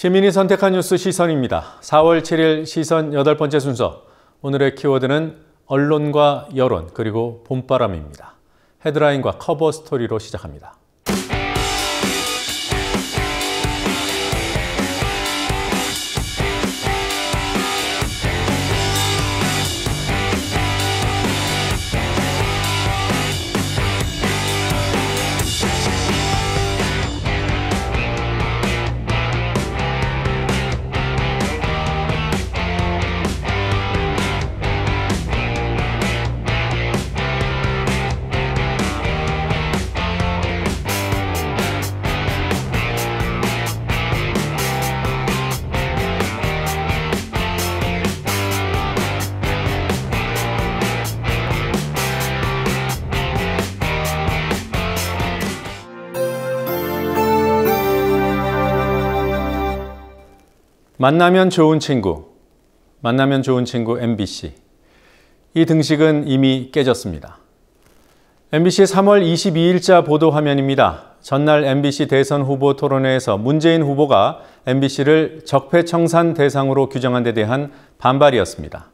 시민이 선택한 뉴스 시선입니다. 4월 7일 시선 8번째 순서. 오늘의 키워드는 언론과 여론 그리고 봄바람입니다. 헤드라인과 커버 스토리로 시작합니다. 만나면 좋은 친구 MBC. 이 등식은 이미 깨졌습니다. MBC 3월 22일자 보도 화면입니다. 전날 MBC 대선 후보 토론회에서 문재인 후보가 MBC를 적폐청산 대상으로 규정한 데 대한 반발이었습니다.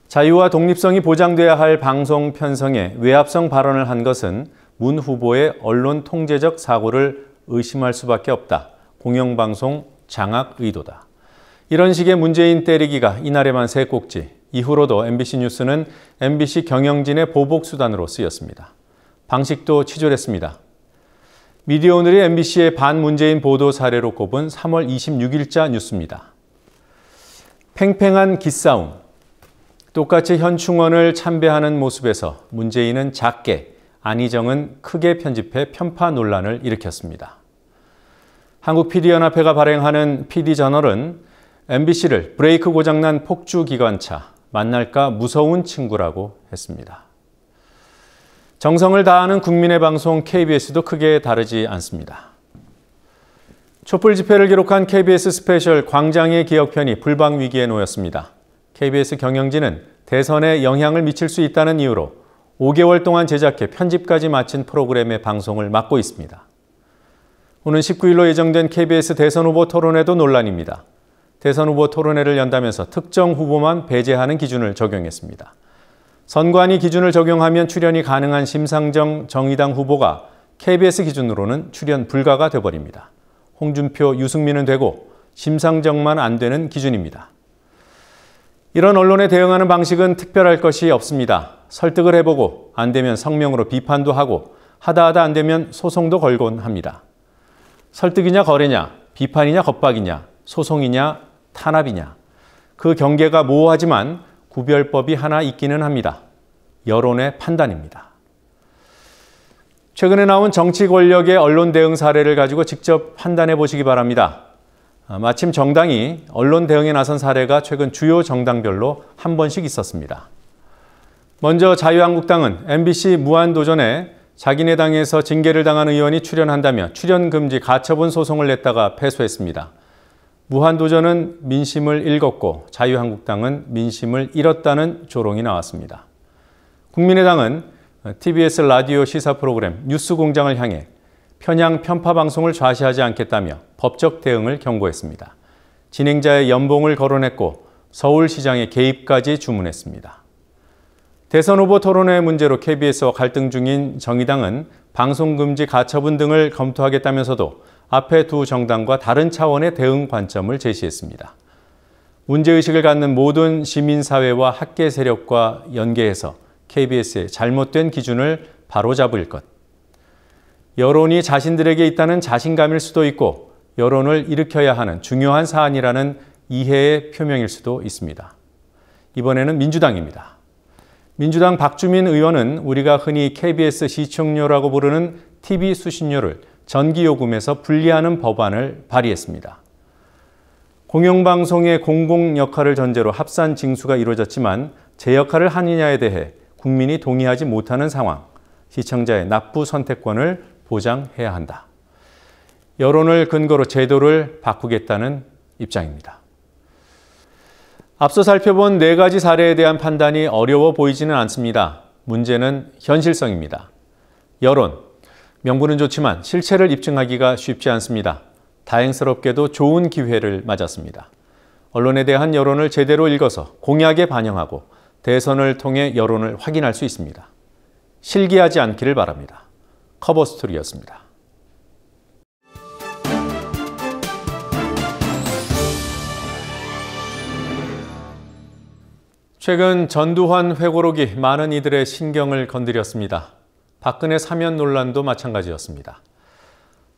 자유와 독립성이 보장돼야 할 방송 편성에 외압성 발언을 한 것은 문 후보의 언론 통제적 사고를 의심할 수밖에 없다. 공영방송 장악 의도다. 이런 식의 문재인 때리기가 이날에만 세 꼭지. 이후로도 MBC 뉴스는 MBC 경영진의 보복수단으로 쓰였습니다. 방식도 치졸했습니다. 미디어오늘이 MBC의 반문재인 보도 사례로 꼽은 3월 26일자 뉴스입니다. 팽팽한 기싸움. 똑같이 현충원을 참배하는 모습에서 문재인은 작게, 안희정은 크게 편집해 편파 논란을 일으켰습니다. 한국PD연합회가 발행하는 PD저널은 MBC를 브레이크 고장난 폭주기관차, 만날까 무서운 친구라고 했습니다. 정성을 다하는 국민의 방송 KBS도 크게 다르지 않습니다. 촛불 집회를 기록한 KBS 스페셜 광장의 기억편이 불방 위기에 놓였습니다. KBS 경영진은 대선에 영향을 미칠 수 있다는 이유로 5개월 동안 제작해 편집까지 마친 프로그램의 방송을 막고 있습니다. 오는 19일로 예정된 KBS 대선 후보 토론회도 논란입니다. 대선 후보 토론회를 연다면서 특정 후보만 배제하는 기준을 적용했습니다. 선관위 기준을 적용하면 출연이 가능한 심상정 정의당 후보가 KBS 기준으로는 출연 불가가 돼버립니다. 홍준표, 유승민은 되고 심상정만 안 되는 기준입니다. 이런 언론에 대응하는 방식은 특별할 것이 없습니다. 설득을 해보고 안 되면 성명으로 비판도 하고 하다 안 되면 소송도 걸곤 합니다. 설득이냐 거래냐, 비판이냐 겁박이냐, 소송이냐 탄압이냐. 그 경계가 모호하지만 구별법이 하나 있기는 합니다. 여론의 판단입니다. 최근에 나온 정치 권력의 언론 대응 사례를 가지고 직접 판단해 보시기 바랍니다. 마침 정당이 언론 대응에 나선 사례가 최근 주요 정당별로 한 번씩 있었습니다. 먼저 자유한국당은 MBC 무한도전에 자기네 당에서 징계를 당한 의원이 출연한다며 출연금지 가처분 소송을 냈다가 패소했습니다. 무한도전은 민심을 읽었고 자유한국당은 민심을 잃었다는 조롱이 나왔습니다. 국민의당은 TBS 라디오 시사 프로그램 뉴스공장을 향해 편향 편파 방송을 좌시하지 않겠다며 법적 대응을 경고했습니다. 진행자의 연봉을 거론했고 서울시장의 개입까지 주문했습니다. 대선 후보 토론회 문제로 KBS와 갈등 중인 정의당은 방송금지 가처분 등을 검토하겠다면서도 앞에 두 정당과 다른 차원의 대응 관점을 제시했습니다. 문제의식을 갖는 모든 시민사회와 학계 세력과 연계해서 KBS의 잘못된 기준을 바로잡을 것. 여론이 자신들에게 있다는 자신감일 수도 있고 여론을 일으켜야 하는 중요한 사안이라는 이해의 표명일 수도 있습니다. 이번에는 민주당입니다. 민주당 박주민 의원은 우리가 흔히 KBS 시청료라고 부르는 TV 수신료를 전기요금에서 분리하는 법안을 발의했습니다. 공영방송의 공공 역할을 전제로 합산 징수가 이루어졌지만 제 역할을 하느냐에 대해 국민이 동의하지 못하는 상황, 시청자의 납부 선택권을 보장해야 한다. 여론을 근거로 제도를 바꾸겠다는 입장입니다. 앞서 살펴본 4가지 사례에 대한 판단이 어려워 보이지는 않습니다. 문제는 현실성입니다. 여론, 명분은 좋지만 실체를 입증하기가 쉽지 않습니다. 다행스럽게도 좋은 기회를 맞았습니다. 언론에 대한 여론을 제대로 읽어서 공약에 반영하고 대선을 통해 여론을 확인할 수 있습니다. 실기하지 않기를 바랍니다. 커버스토리였습니다. 최근 전두환 회고록이 많은 이들의 신경을 건드렸습니다. 박근혜 사면 논란도 마찬가지였습니다.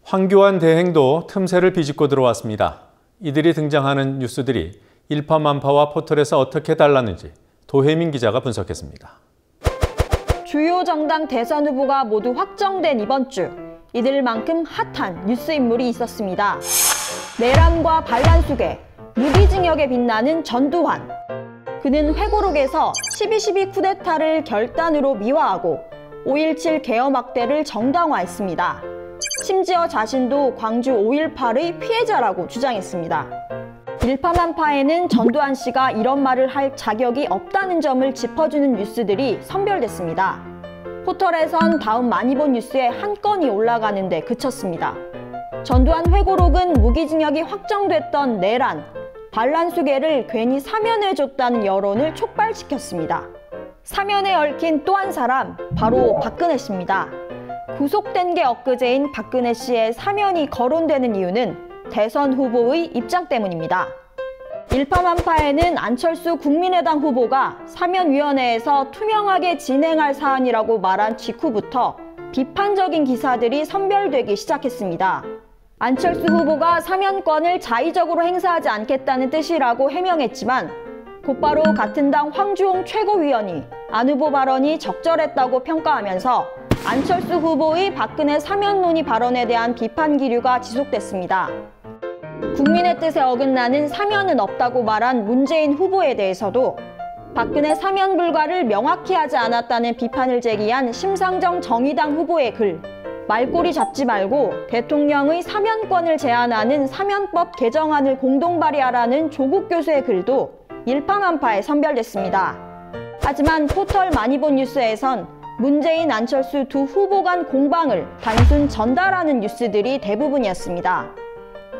황교안 대행도 틈새를 비집고 들어왔습니다. 이들이 등장하는 뉴스들이 일파만파와 포털에서 어떻게 달랐는지 도혜민 기자가 분석했습니다. 주요 정당 대선 후보가 모두 확정된 이번 주, 이들만큼 핫한 뉴스 인물이 있었습니다. 내란과 반란수계, 무기징역에 빛나는 전두환. 그는 회고록에서 12.12 쿠데타를 결단으로 미화하고 5.17 개엄 학대를 정당화했습니다. 심지어 자신도 광주 5.18의 피해자라고 주장했습니다. 일파만파에는 전두환 씨가 이런 말을 할 자격이 없다는 점을 짚어주는 뉴스들이 선별됐습니다. 포털에선 다음 많이 본 뉴스에 한 건이 올라가는 데 그쳤습니다. 전두환 회고록은 무기징역이 확정됐던 내란, 반란수계를 괜히 사면해줬다는 여론을 촉발시켰습니다. 사면에 얽힌 또 한 사람, 바로 박근혜 씨입니다. 구속된 게 엊그제인 박근혜 씨의 사면이 거론되는 이유는 대선 후보의 입장 때문입니다. 일파만파에는 안철수 국민의당 후보가 사면위원회에서 투명하게 진행할 사안이라고 말한 직후부터 비판적인 기사들이 선별되기 시작했습니다. 안철수 후보가 사면권을 자의적으로 행사하지 않겠다는 뜻이라고 해명했지만 곧바로 같은 당 황주홍 최고위원이 안 후보 발언이 적절했다고 평가하면서 안철수 후보의 박근혜 사면론이 발언에 대한 비판 기류가 지속됐습니다. 국민의 뜻에 어긋나는 사면은 없다고 말한 문재인 후보에 대해서도 박근혜 사면 불가를 명확히 하지 않았다는 비판을 제기한 심상정 정의당 후보의 글, 말꼬리 잡지 말고 대통령의 사면권을 제한하는 사면법 개정안을 공동 발의하라는 조국 교수의 글도 일파만파에 선별됐습니다. 하지만 포털 많이 본 뉴스에선 문재인, 안철수 두 후보 간 공방을 단순 전달하는 뉴스들이 대부분이었습니다.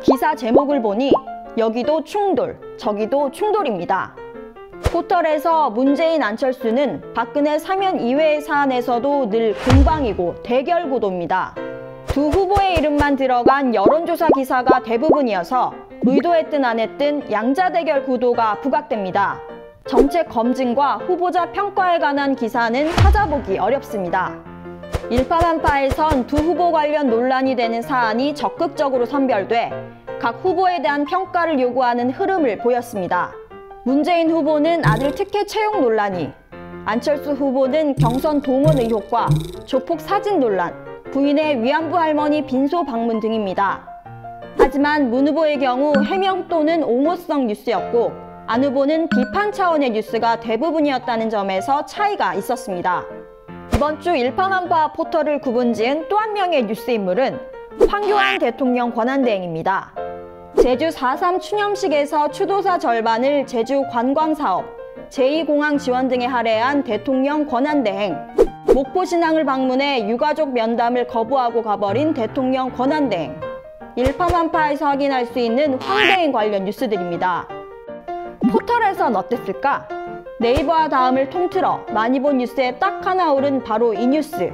기사 제목을 보니 여기도 충돌, 저기도 충돌입니다. 포털에서 문재인, 안철수는 박근혜 사면 이외의 사안에서도 늘 공방이고 대결 구도입니다. 두 후보의 이름만 들어간 여론조사 기사가 대부분이어서 의도했든 안 했든 양자 대결 구도가 부각됩니다. 정책 검증과 후보자 평가에 관한 기사는 찾아보기 어렵습니다. 일파만파에선 두 후보 관련 논란이 되는 사안이 적극적으로 선별돼 각 후보에 대한 평가를 요구하는 흐름을 보였습니다. 문재인 후보는 아들 특혜 채용 논란이, 안철수 후보는 경선 동원 의혹과 조폭 사진 논란, 부인의 위안부 할머니 빈소 방문 등입니다. 하지만 문 후보의 경우 해명 또는 옹호성 뉴스였고 안 후보는 비판 차원의 뉴스가 대부분이었다는 점에서 차이가 있었습니다. 이번 주 일파만파 포털을 구분지은 또 한 명의 뉴스 인물은 황교안 대통령 권한대행입니다. 제주 4.3 추념식에서 추도사 절반을 제주 관광사업, 제2공항 지원 등에 할애한 대통령 권한대행, 목포신항을 방문해 유가족 면담을 거부하고 가버린 대통령 권한대행, 일파만파에서 확인할 수 있는 황대행 관련 뉴스들입니다. 포털에선 어땠을까? 네이버와 다음을 통틀어 많이 본 뉴스에 딱 하나 오른 바로 이 뉴스.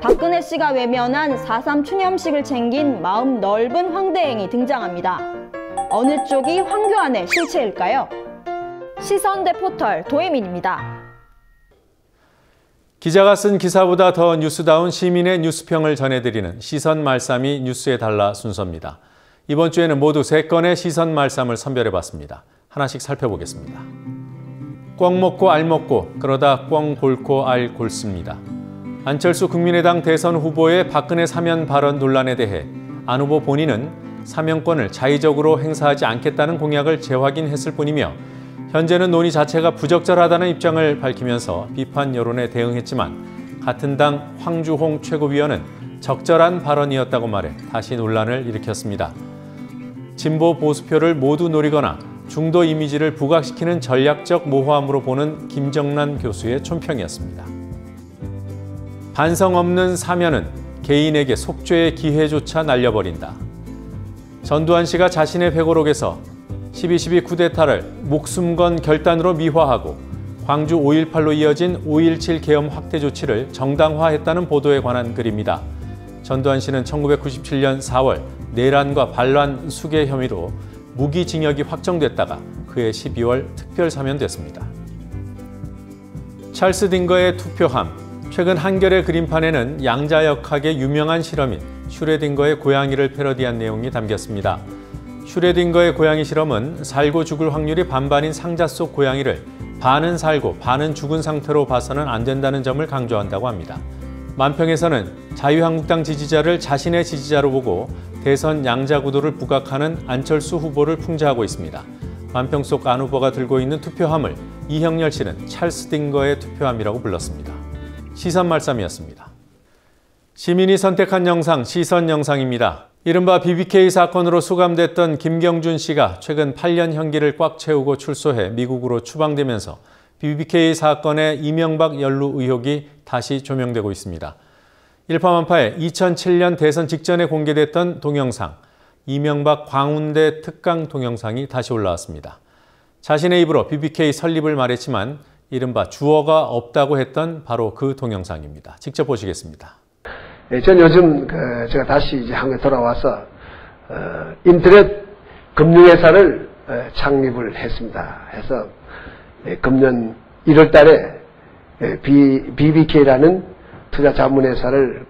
박근혜 씨가 외면한 4.3 추념식을 챙긴 마음 넓은 황대행이 등장합니다. 어느 쪽이 황교안의 실체일까요? 시선대 포털 도혜민입니다. 기자가 쓴 기사보다 더 뉴스다운 시민의 뉴스평을 전해드리는 시선 말씀이 뉴스에 달라 순서입니다. 이번 주에는 모두 3건의 시선 말씀을 선별해봤습니다. 하나씩 살펴보겠습니다. 꿩 먹고 알 먹고 그러다 꿩 골고 알 골습니다. 안철수 국민의당 대선 후보의 박근혜 사면 발언 논란에 대해 안 후보 본인은 사면권을 자의적으로 행사하지 않겠다는 공약을 재확인했을 뿐이며 현재는 논의 자체가 부적절하다는 입장을 밝히면서 비판 여론에 대응했지만 같은 당 황주홍 최고위원은 적절한 발언이었다고 말해 다시 논란을 일으켰습니다. 진보 보수표를 모두 노리거나 중도 이미지를 부각시키는 전략적 모호함으로 보는 김정란 교수의 촌평이었습니다. 반성 없는 사면은 개인에게 속죄의 기회조차 날려버린다. 전두환 씨가 자신의 회고록에서 12.12 쿠데타를 목숨 건 결단으로 미화하고 광주 5.18로 이어진 5.17 계엄 확대 조치를 정당화했다는 보도에 관한 글입니다. 전두환 씨는 1997년 4월 내란과 반란 수괴 혐의로 무기징역이 확정됐다가 그해 12월 특별 사면됐습니다. 찰스 딩거의 투표함. 최근 한겨레 그림판에는 양자역학의 유명한 실험인 슈레딩거의 고양이를 패러디한 내용이 담겼습니다. 슈레딩거의 고양이 실험은 살고 죽을 확률이 반반인 상자 속 고양이를 반은 살고 반은 죽은 상태로 봐서는 안 된다는 점을 강조한다고 합니다. 만평에서는 자유한국당 지지자를 자신의 지지자로 보고 대선 양자구도를 부각하는 안철수 후보를 풍자하고 있습니다. 만평 속 안 후보가 들고 있는 투표함을 이형렬 씨는 찰스 딩거의 투표함이라고 불렀습니다. 시선 말씀이었습니다. 시민이 선택한 영상, 시선 영상입니다. 이른바 BBK 사건으로 수감됐던 김경준 씨가 최근 8년 형기를 꽉 채우고 출소해 미국으로 추방되면서 BBK 사건의 이명박 연루 의혹이 다시 조명되고 있습니다. 일파만파의 2007년 대선 직전에 공개됐던 동영상, 이명박 광운대 특강 동영상이 다시 올라왔습니다. 자신의 입으로 BBK 설립을 말했지만 이른바 주어가 없다고 했던 바로 그 동영상입니다. 직접 보시겠습니다. 전 요즘 제가 다시 이제 한국에 돌아와서 인터넷 금융회사를 창립을 했습니다. 해서 금년 1월 달에 BBK라는 투자자문회사를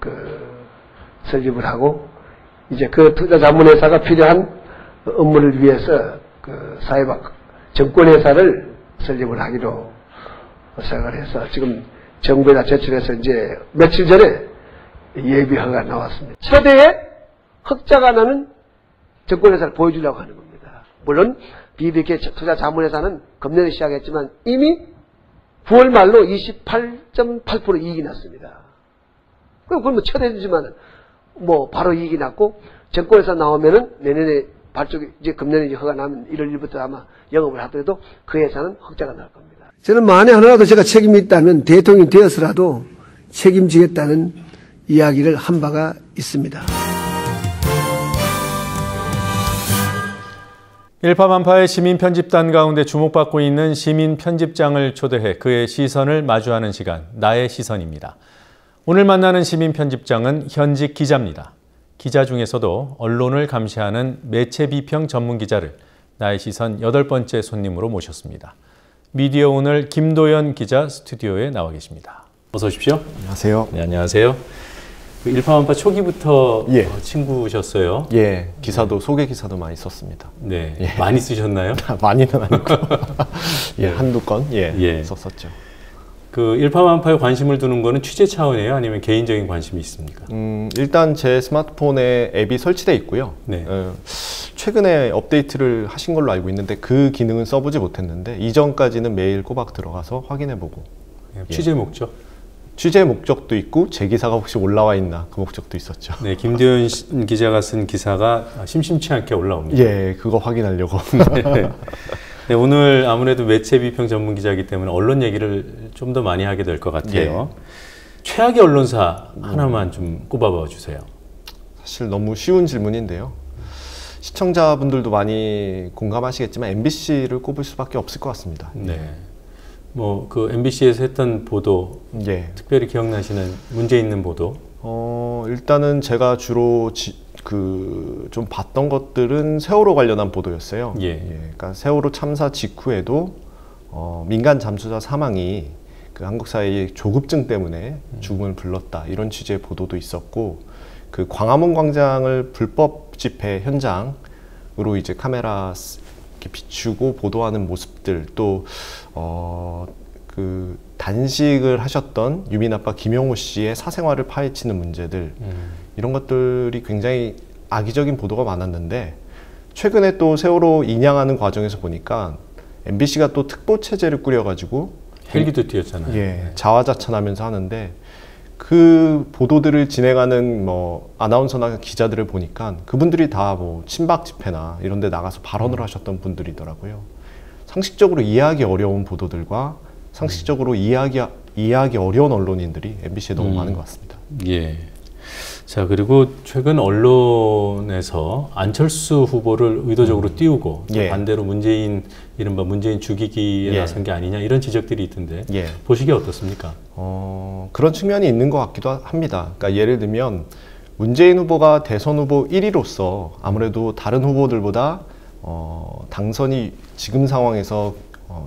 설립을 하고 이제 그 투자자문회사가 필요한 업무를 위해서 사회박 정권회사를 설립을 하기로 생각을 해서 지금 정부에다 제출해서 이제 며칠 전에 예비허가 나왔습니다. 최대의 흑자가 나는 정권회사를 보여주려고 하는 겁니다. 물론 BBK 투자자문회사는 금년에 시작했지만 이미 9월 말로 28.8% 이익이 났습니다. 그럼 뭐 최대지만 뭐 바로 이익이 났고 정권회사 나오면은 내년에 발족이 이제 금년에 이제 허가 나면 1월 1일부터 아마 영업을 하더라도 그 회사는 흑자가 날 겁니다. 저는 만에 하나라도 제가 책임이 있다면 대통령이 되어서라도 책임지겠다는 이야기를 한 바가 있습니다. 일파만파의 시민편집단 가운데 주목받고 있는 시민편집장을 초대해 그의 시선을 마주하는 시간, 나의 시선입니다. 오늘 만나는 시민편집장은 현직 기자입니다. 기자 중에서도 언론을 감시하는 매체비평 전문기자를 나의 시선 8번째 손님으로 모셨습니다. 미디어 오늘 김도연 기자 스튜디오에 나와 계십니다. 어서 오십시오. 안녕하세요. 네, 안녕하세요. 일파만파 초기부터 예. 친구셨어요. 예, 기사도 소개 기사도 많이 썼습니다. 네, 예. 많이 쓰셨나요? 많이는 아니고 예, 네. 한두 건 예. 썼었죠. 그 일파만파에 관심을 두는 거는 취재 차원이에요? 아니면 개인적인 관심이 있습니까? 일단 제 스마트폰에 앱이 설치되어 있고요. 네. 최근에 업데이트를 하신 걸로 알고 있는데 그 기능은 써보지 못했는데 이전까지는 매일 꼬박 들어가서 확인해보고 취재 목적? 취재 목적도 있고 제 기사가 혹시 올라와 있나 그 목적도 있었죠. 네, 김도연 기자가 쓴 기사가 심심치 않게 올라옵니다. 예, 그거 확인하려고. 네. 네, 오늘 아무래도 매체 비평 전문 기자이기 때문에 언론 얘기를 좀 더 많이 하게 될 것 같아요. 예. 최악의 언론사 하나만 좀 꼽아봐 주세요. 사실 너무 쉬운 질문인데요. 시청자분들도 많이 공감하시겠지만 MBC를 꼽을 수밖에 없을 것 같습니다. 네. 뭐 그 MBC에서 했던 보도, 예. 특별히 기억나시는 문제 있는 보도? 일단은 제가 주로 좀 봤던 것들은 세월호 관련한 보도였어요. 예. 예. 그러니까 세월호 참사 직후에도 민간 잠수사 사망이 그 한국 사회의 조급증 때문에 죽음을 불렀다 이런 취지의 보도도 있었고, 그 광화문 광장을 불법 집회 현장으로 이제 카메라 이렇게 비추고 보도하는 모습들, 또 그 단식을 하셨던 유민 아빠 김영호 씨의 사생활을 파헤치는 문제들, 이런 것들이 굉장히 악의적인 보도가 많았는데, 최근에 또 세월호 인양하는 과정에서 보니까 MBC가 또 특보 체제를 꾸려가지고 헬기도 뛰었잖아요. 예, 자화자찬하면서 하는데, 그 보도들을 진행하는 뭐 아나운서나 기자들을 보니까 그분들이 다 뭐 친박 집회나 이런 데 나가서 발언을 하셨던 분들이더라고요. 상식적으로 이해하기 어려운 보도들과 상식적으로 이해하기 어려운 언론인들이 MBC에 너무 많은 것 같습니다. 예. 자, 그리고 최근 언론에서 안철수 후보를 의도적으로 띄우고 예. 반대로 문재인, 이른바 문재인 죽이기에 예. 나선 게 아니냐 이런 지적들이 있던데 예. 보시기에 어떻습니까? 그런 측면이 있는 것 같기도 합니다. 그러니까 예를 들면 문재인 후보가 대선 후보 1위로서 아무래도 다른 후보들보다 당선이 지금 상황에서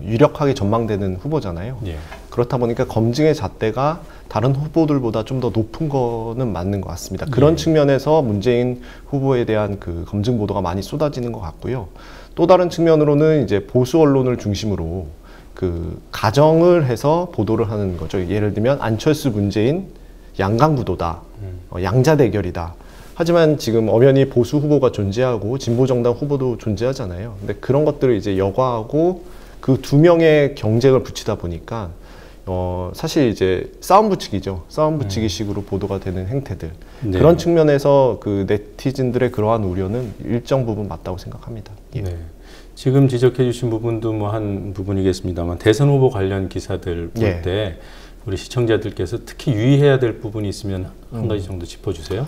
유력하게 전망되는 후보잖아요. 예. 그렇다 보니까 검증의 잣대가 다른 후보들보다 좀 더 높은 거는 맞는 것 같습니다. 그런 예. 측면에서 문재인 후보에 대한 그 검증 보도가 많이 쏟아지는 것 같고요. 또 다른 측면으로는 이제 보수 언론을 중심으로 그 가정을 해서 보도를 하는 거죠. 예를 들면 안철수, 문재인 양강구도다, 양자 대결이다. 하지만 지금 엄연히 보수 후보가 존재하고 진보 정당 후보도 존재하잖아요. 근데 그런 것들을 이제 여과하고 그 두 명의 경쟁을 붙이다 보니까 사실 이제 싸움 붙이기죠. 싸움 붙이기식으로 보도가 되는 행태들. 네. 그런 측면에서 그 네티즌들의 그러한 우려는 일정 부분 맞다고 생각합니다. 예. 네. 지금 지적해 주신 부분도 뭐 한 부분이겠습니다만 대선 후보 관련 기사들 볼 예. 때 우리 시청자들께서 특히 유의해야 될 부분이 있으면 한 가지 정도 짚어주세요.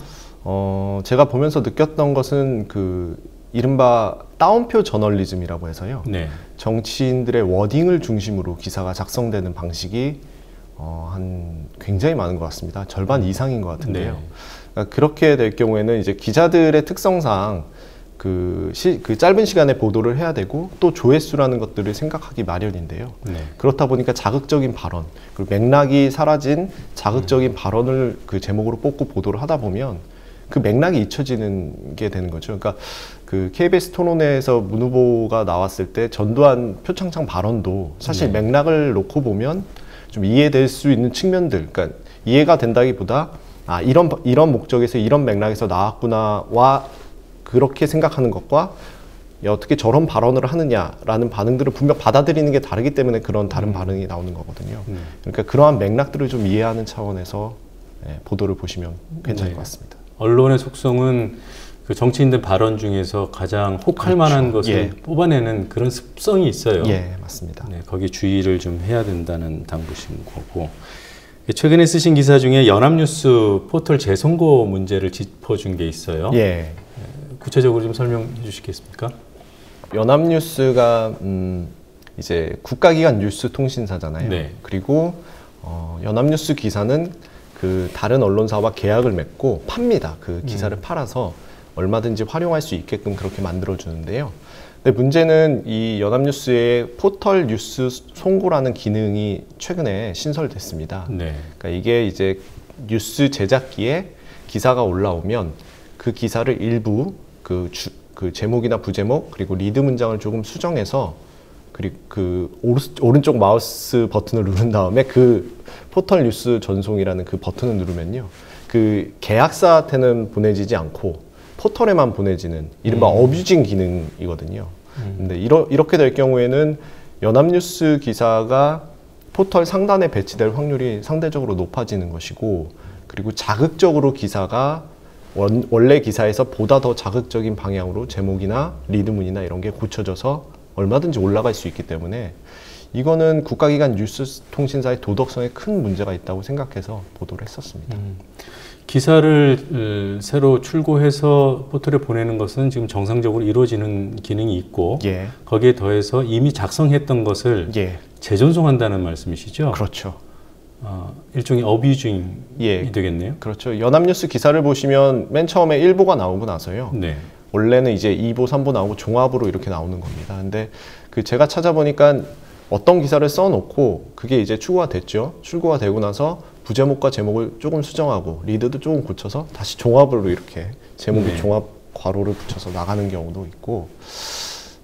제가 보면서 느꼈던 것은 그 이른바 따옴표 저널리즘이라고 해서요. 네. 정치인들의 워딩을 중심으로 기사가 작성되는 방식이 굉장히 많은 것 같습니다. 절반 이상인 것 같은데요. 네. 그러니까 그렇게 될 경우에는 이제 기자들의 특성상 그 짧은 시간에 보도를 해야 되고 또 조회수라는 것들을 생각하기 마련인데요. 네. 그렇다 보니까 자극적인 발언, 그리고 맥락이 사라진 자극적인 발언을 그 제목으로 뽑고 보도를 하다 보면 그 맥락이 잊혀지는 게 되는 거죠. 그러니까 그 KBS 토론회에서 문 후보가 나왔을 때 전두환 표창장 발언도 사실 네. 맥락을 놓고 보면 좀 이해될 수 있는 측면들, 그러니까 이해가 된다기보다 이런 목적에서 이런 맥락에서 나왔구나와 그렇게 생각하는 것과 어떻게 저런 발언을 하느냐라는 반응들을 분명 받아들이는 게 다르기 때문에 그런 다른 반응이 나오는 거거든요. 그러니까 그러한 맥락들을 좀 이해하는 차원에서 보도를 보시면 괜찮을 네. 것 같습니다. 언론의 속성은 그 정치인들 발언 중에서 가장 혹할 만한 것을 예. 뽑아내는 그런 습성이 있어요. 예, 맞습니다. 네, 거기에 주의를 좀 해야 된다는 당부신 거고. 최근에 쓰신 기사 중에 연합뉴스 포털 재선고 문제를 짚어준 게 있어요. 예. 구체적으로 좀 설명해 주시겠습니까? 연합뉴스가 이제 국가기관 뉴스 통신사잖아요. 네. 그리고 연합뉴스 기사는 그 다른 언론사와 계약을 맺고 팝니다. 그 기사를 팔아서 얼마든지 활용할 수 있게끔 그렇게 만들어 주는데요. 근데 문제는 이 연합뉴스의 포털 뉴스 송고라는 기능이 최근에 신설됐습니다. 네. 그러니까 이게 이제 뉴스 제작기에 기사가 올라오면 그 기사를 일부 그 제목이나 부제목 그리고 리드 문장을 조금 수정해서 그리고 그 오른쪽 마우스 버튼을 누른 다음에 그 포털 뉴스 전송이라는 그 버튼을 누르면요. 그 계약사한테는 보내지지 않고 포털에만 보내지는 이른바 어뷰징 기능이거든요. 근데 이렇게 될 경우에는 연합뉴스 기사가 포털 상단에 배치될 확률이 상대적으로 높아지는 것이고, 그리고 자극적으로 기사가 원래 기사에서 보다 더 자극적인 방향으로 제목이나 리드문이나 이런 게 고쳐져서 얼마든지 올라갈 수 있기 때문에 이거는 국가기관 뉴스 통신사의 도덕성에 큰 문제가 있다고 생각해서 보도를 했었습니다. 기사를 새로 출고해서 포털에 보내는 것은 지금 정상적으로 이루어지는 기능이 있고 예. 거기에 더해서 이미 작성했던 것을 예. 재전송한다는 말씀이시죠? 그렇죠. 일종의 어뷰징이 예. 되겠네요. 그렇죠. 연합뉴스 기사를 보시면 맨 처음에 1보가 나오고 나서요. 네. 원래는 이제 2보, 3보 나오고 종합으로 이렇게 나오는 겁니다. 근데 그 제가 찾아보니까 어떤 기사를 써놓고 그게 이제 출고가 됐죠. 출고가 되고 나서 부제목과 제목을 조금 수정하고 리드도 조금 고쳐서 다시 종합으로 이렇게 제목이 네. 종합 괄호를 붙여서 나가는 경우도 있고,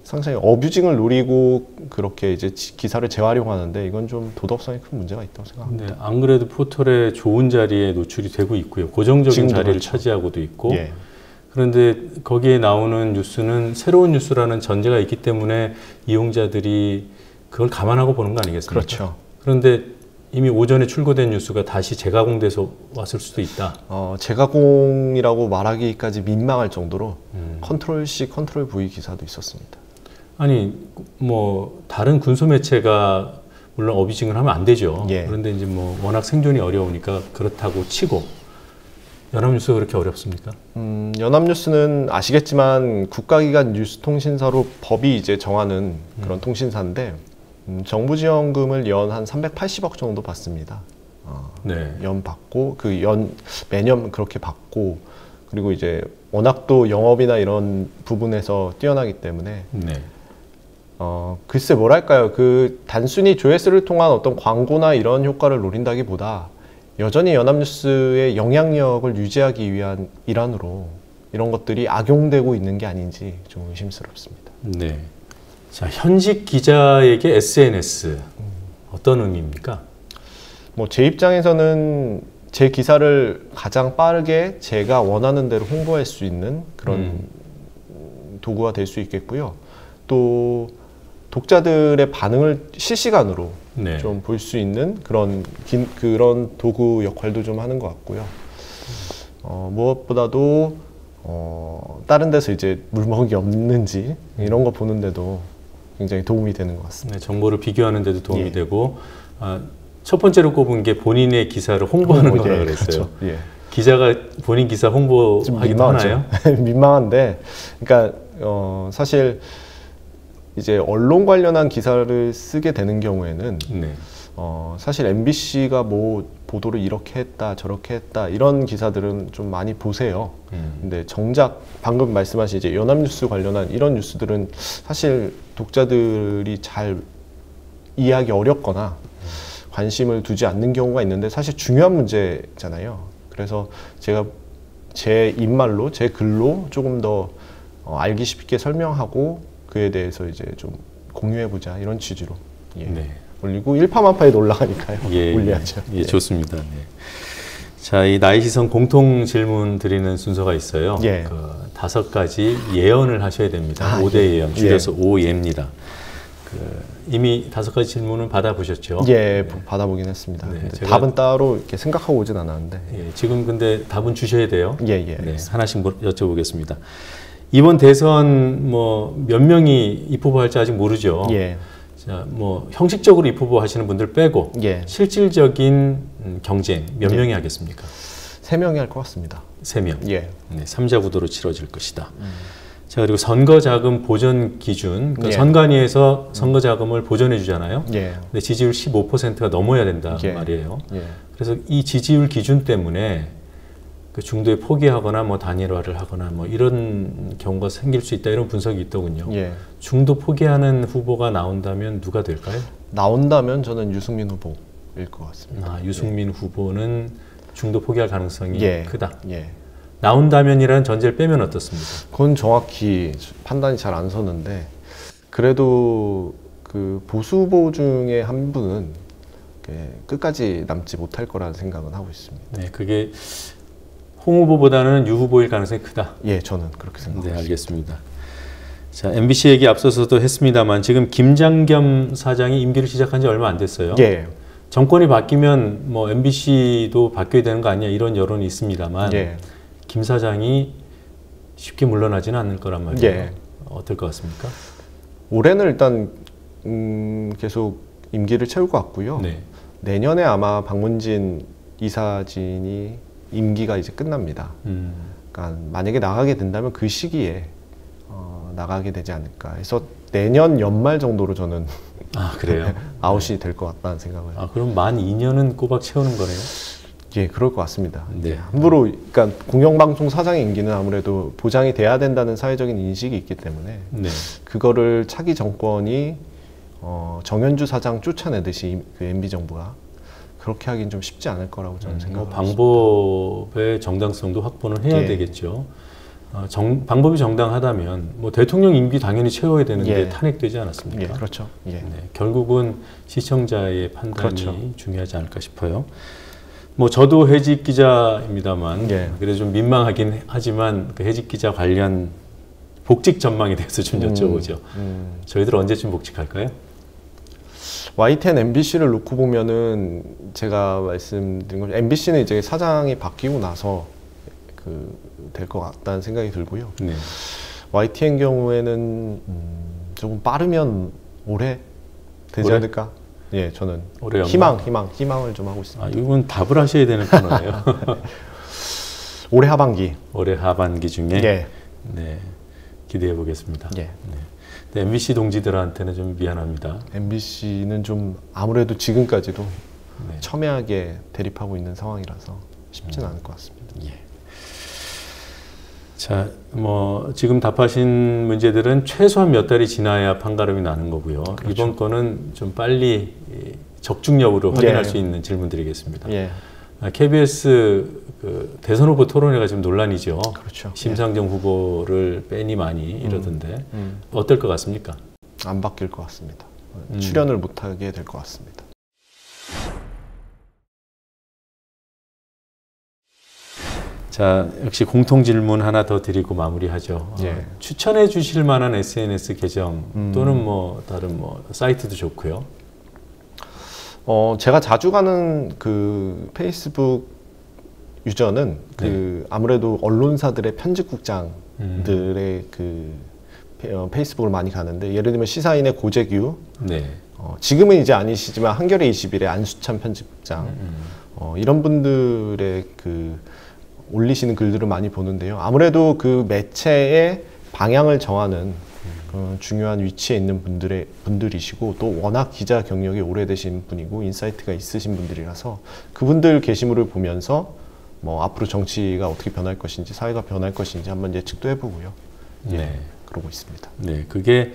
상당히 어뷰징을 노리고 그렇게 이제 기사를 재활용하는데 이건 좀 도덕성에 큰 문제가 있다고 생각합니다. 네, 안 그래도 포털에 좋은 자리에 노출이 되고 있고요. 고정적인 자리를 그렇죠. 차지하고도 있고. 예. 그런데 거기에 나오는 뉴스는 새로운 뉴스라는 전제가 있기 때문에 이용자들이 그걸 감안하고 보는 거 아니겠습니까? 그렇죠. 그런데 이미 오전에 출고된 뉴스가 다시 재가공돼서 왔을 수도 있다. 재가공이라고 말하기까지 민망할 정도로 컨트롤 C, 컨트롤 V 기사도 있었습니다. 아니 뭐 다른 군소 매체가 물론 어뷰징을 하면 안 되죠. 예. 그런데 이제 뭐 워낙 생존이 어려우니까 그렇다고 치고 연합뉴스가 그렇게 어렵습니까? 연합뉴스는 아시겠지만 국가기관 뉴스통신사로 법이 이제 정하는 그런 통신사인데 정부 지원금을 연 한 380억 정도 받습니다. 네. 연 받고 매년 그렇게 받고 그리고 이제 워낙 또 영업이나 이런 부분에서 뛰어나기 때문에 네. 글쎄 뭐랄까요, 그 단순히 조회수를 통한 어떤 광고나 이런 효과를 노린다기보다 여전히 연합뉴스의 영향력을 유지하기 위한 일환으로 이런 것들이 악용되고 있는 게 아닌지 좀 의심스럽습니다. 네. 자, 현직 기자에게 SNS 어떤 의미입니까? 뭐 제 입장에서는 제 기사를 가장 빠르게 제가 원하는 대로 홍보할 수 있는 그런 도구가 될 수 있겠고요. 또 독자들의 반응을 실시간으로 네. 좀 볼 수 있는 그런 도구 역할도 좀 하는 것 같고요. 무엇보다도 다른 데서 이제 물먹이 없는지 이런 거 보는데도 굉장히 도움이 되는 것 같습니다. 네, 정보를 비교하는 데도 도움이 예. 되고 첫 번째로 꼽은 게 본인의 기사를 홍보하는 거라 그랬어요. 그렇죠. 예. 기자가 본인 기사 홍보하기도 하나요? 민망한데, 그러니까 사실 이제 언론 관련한 기사를 쓰게 되는 경우에는 네. 사실 MBC가 뭐 보도를 이렇게 했다 저렇게 했다 이런 기사들은 좀 많이 보세요. 근데 정작 방금 말씀하신 이제 연합뉴스 관련한 이런 뉴스들은 사실 독자들이 잘 이해하기 어렵거나 관심을 두지 않는 경우가 있는데 사실 중요한 문제잖아요. 그래서 제가 제 입말로 제 글로 조금 더 알기 쉽게 설명하고 그에 대해서 이제 좀 공유해보자 이런 취지로 네. 올리고 일파만파에도 올라가니까요. 올려야죠. 예, 좋습니다. 네. 자, 이 나의 시선 공통 질문 드리는 순서가 있어요. 예. 5가지 예언을 하셔야 됩니다. 5대 예언, 줄여서 5예입니다. 이미 5가지 질문은 받아보셨죠? 예, 받아보긴 했습니다. 네, 근데 답은 따로 이렇게 생각하고 오진 않았는데. 예, 지금 근데 답은 주셔야 돼요. 예. 네, 하나씩 여쭤보겠습니다. 이번 대선 뭐 몇 명이 입후보할지 아직 모르죠. 예. 자, 뭐 형식적으로 입후보 하시는 분들 빼고 예. 실질적인 경쟁 몇 명이 하겠습니까? 3명이 할 것 같습니다. 3명. 예. 네, 3자 구도로 치러질 것이다. 자, 그리고 선거자금 보전 기준, 그러니까 예. 선관위에서 선거자금을 보전해 주잖아요. 예. 근데 지지율 15%가 넘어야 된다 예. 말이에요. 예. 그래서 이 지지율 기준 때문에 그 중도에 포기하거나 뭐 단일화를 하거나 뭐 이런 경우가 생길 수 있다 이런 분석이 있더군요. 예. 중도 포기하는 후보가 나온다면 누가 될까요? 나온다면 저는 유승민 후보일 것 같습니다. 유승민 후보는 중도 포기할 가능성이 크다. 예. 나온다면이라는 전제를 빼면 어떻습니까? 그건 정확히 판단이 잘 안 서는데 그래도 그 보수 후보 중에 한 분은 끝까지 남지 못할 거라는 생각은 하고 있습니다. 네, 그게 홍 후보보다는 유 후보일 가능성이 크다. 예, 저는 그렇게 생각합니다. 네, 알겠습니다. 자, MBC 얘기 앞서서도 했습니다만 지금 김장겸 사장이 임기를 시작한 지 얼마 안 됐어요. 예. 정권이 바뀌면 뭐 MBC도 바뀌어야 되는 거 아니냐 이런 여론이 있습니다만 예. 김 사장이 쉽게 물러나지는 않을 거란 말이에요. 예. 어떨 것 같습니까? 올해는 일단 계속 임기를 채울 것 같고요. 네. 내년에 아마 박문진 이사진이 임기가 이제 끝납니다. 그러니까 만약에 나가게 된다면 그 시기에 나가게 되지 않을까. 그래서 내년 연말 정도로 저는 그래요? 아웃이 될 것 같다는 생각을. 그럼 만 2년은 꼬박 채우는 거네요? 예, 그럴 것 같습니다. 네. 함부로, 그러니까 공영방송 사장의 임기는 아무래도 보장이 돼야 된다는 사회적인 인식이 있기 때문에 네. 그거를 차기 정권이 정현주 사장 쫓아내듯이 그 MB 정부가 그렇게 하긴 좀 쉽지 않을 거라고 저는 생각합니다. 방법의 정당성도 확보는 해야 예. 되겠죠. 방법이 정당하다면 뭐 대통령 임기 당연히 채워야 되는데 예. 탄핵되지 않았습니까? 예, 그렇죠. 예. 네, 결국은 시청자의 판단이 그렇죠. 중요하지 않을까 싶어요. 뭐 저도 해직 기자입니다만 예. 그래도 좀 민망하긴 하지만 그 해직 기자 관련 복직 전망에 대해서 좀 여쭤보죠. 저희들 언제쯤 복직할까요? YTN, MBC를 놓고 보면은 제가 말씀드린 것처럼 MBC는 이제 사장이 바뀌고 나서 될 것 같다는 생각이 들고요. 네. YTN 경우에는 조금 빠르면 올해 되지 올해? 않을까? 예, 저는 올해 연말? 희망을 좀 하고 있습니다. 이건 답을 하셔야 되는 코너예요. 올해 하반기. 올해 하반기 중에 예. 네, 기대해 보겠습니다. 예. 네, MBC 동지들한테는 좀 미안합니다. MBC는 좀 아무래도 지금까지도 네. 첨예하게 대립하고 있는 상황이라서 쉽지는 않을 것 같습니다. 예. 자, 뭐 지금 답하신 문제들은 최소한 몇 달이 지나야 판가름이 나는 거고요. 그렇죠. 이번 거는 좀 빨리 적중 여부를 확인할 예. 수 있는 질문드리겠습니다. 예. KBS 그 대선 후보 토론회가 지금 논란이죠. 그렇죠. 심상정 후보를 빼니 많이 이러던데 어떨 것 같습니까? 안 바뀔 것 같습니다. 출연을 못하게 될 것 같습니다. 자, 역시 공통 질문 하나 더 드리고 마무리하죠. 예. 추천해 주실 만한 SNS 계정 또는 뭐 다른 뭐 사이트도 좋고요. 제가 자주 가는 그 페이스북 유저는 그 아무래도 언론사들의 편집국장들의 그 페이스북을 많이 가는데, 예를 들면 시사인의 고재규, 네. 지금은 이제 아니시지만 한겨레 21의 안수찬 편집국장, 이런 분들의 그 올리시는 글들을 많이 보는데요. 아무래도 그 매체의 방향을 정하는 중요한 위치에 있는 분들이시고, 또 워낙 기자 경력이 오래되신 분이고 인사이트가 있으신 분들이라서 그분들 게시물을 보면서 뭐 앞으로 정치가 어떻게 변할 것인지, 사회가 변할 것인지 한번 예측도 해보고요. 예, 네. 그러고 있습니다. 네, 그게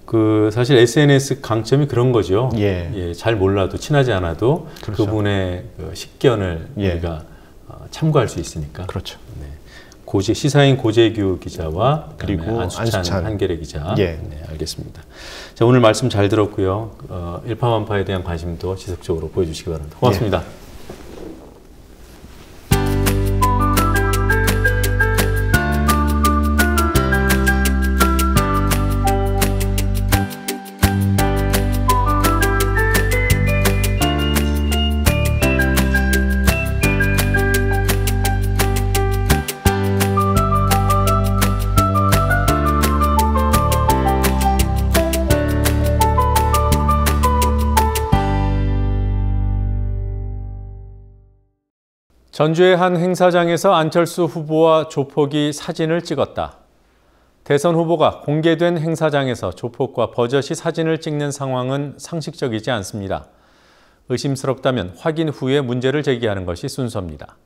그 사실 SNS 강점이 그런 거죠. 예. 잘 몰라도 친하지 않아도 그렇죠. 그분의 그 식견을 예. 우리가 참고할 수 있으니까. 그렇죠. 네. 시사인 고재규 기자와 그리고 안수찬 한겨레 기자. 예. 네, 알겠습니다. 자, 오늘 말씀 잘 들었고요. 일파만파에 대한 관심도 지속적으로 보여주시기 바랍니다. 고맙습니다. 예. 전주의 한 행사장에서 안철수 후보와 조폭이 사진을 찍었다. 대선 후보가 공개된 행사장에서 조폭과 버젓이 사진을 찍는 상황은 상식적이지 않습니다. 의심스럽다면 확인 후에 문제를 제기하는 것이 순서입니다.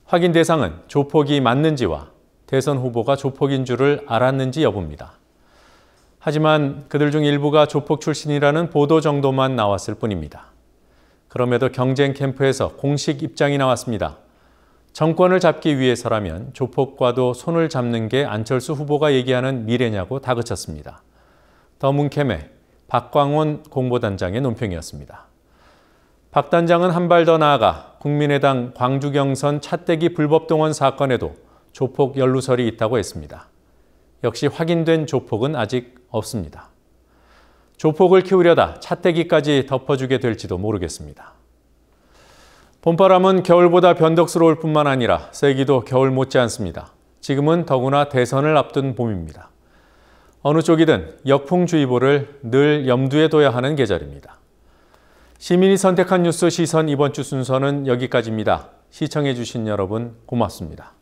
확인 대상은 조폭이 맞는지와 대선 후보가 조폭인 줄을 알았는지 여부입니다. 하지만 그들 중 일부가 조폭 출신이라는 보도 정도만 나왔을 뿐입니다. 그럼에도 경쟁 캠프에서 공식 입장이 나왔습니다. 정권을 잡기 위해서라면 조폭과도 손을 잡는 게 안철수 후보가 얘기하는 미래냐고 다그쳤습니다. 더문캠의 박광온 공보단장의 논평이었습니다. 박 단장은 한 발 더 나아가 국민의당 광주 경선 차떼기 불법 동원 사건에도 조폭 연루설이 있다고 했습니다. 역시 확인된 조폭은 아직 없습니다. 조폭을 키우려다 차떼기까지 덮어주게 될지도 모르겠습니다. 봄바람은 겨울보다 변덕스러울 뿐만 아니라 세기도 겨울 못지않습니다. 지금은 더구나 대선을 앞둔 봄입니다. 어느 쪽이든 역풍주의보를 늘 염두에 둬야 하는 계절입니다. 시민이 선택한 뉴스 시선 이번 주 순서는 여기까지입니다. 시청해 주신 여러분 고맙습니다.